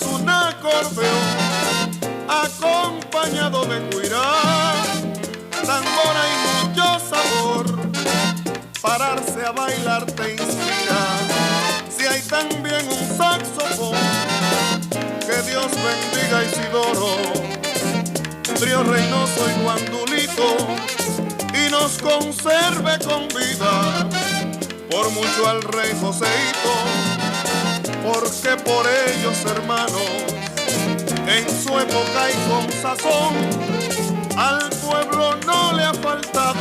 un acordeón acompañado de guirá, tambora y mucho sabor. Pararse a bailar te inspira. Si hay también un saxofón, que Dios bendiga a Isidoro, Trío Reynoso y Guandulito, y nos conserve con vida. Por mucho al rey Joseito, porque por ellos hermanos, en su época y con sazón, al pueblo no le ha faltado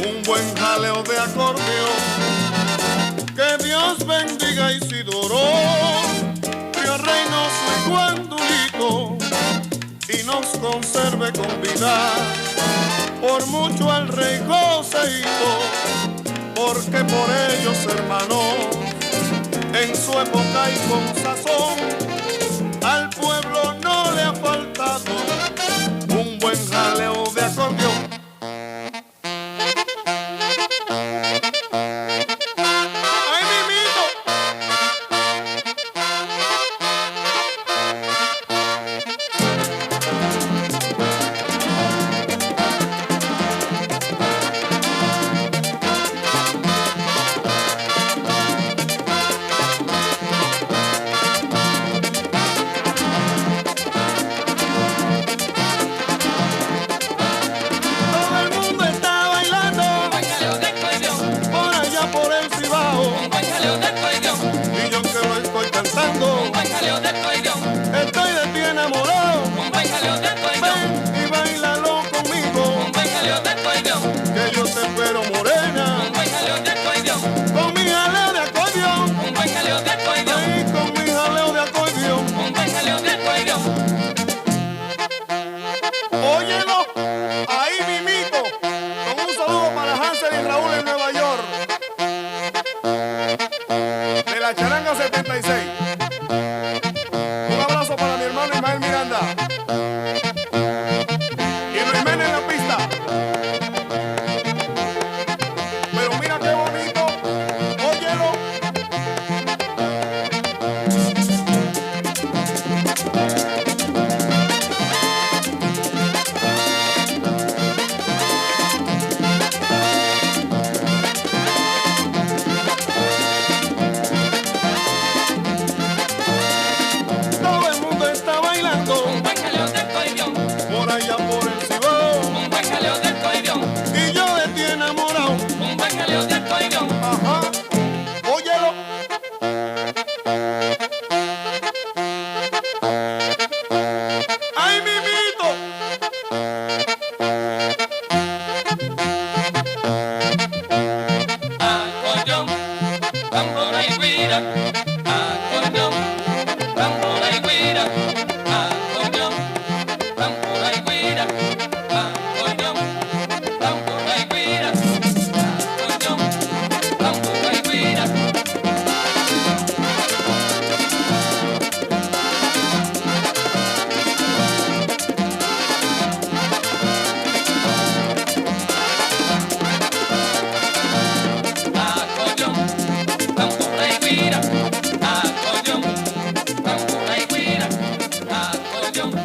un buen jaleo de acordeón. Que Dios bendiga a Isidoro, Trío Reynoso y Guandulito, y nos conserve con vida. Por mucho al rey Joseito, porque por ellos hermanos, en su época y con sazón, al pueblo no le ha faltado un buen jaleo de acordeón. Estoy de ti enamorado. Ven y bailalo conmigo. Que yo te espero morena. Con mi jaleo de acordeón. Ay, con mi jaleo de acordeón. Óyelo, ahí mimito. Con un saludo para Hansel y Raúl en Nueva York. De la Charanga 76. Yo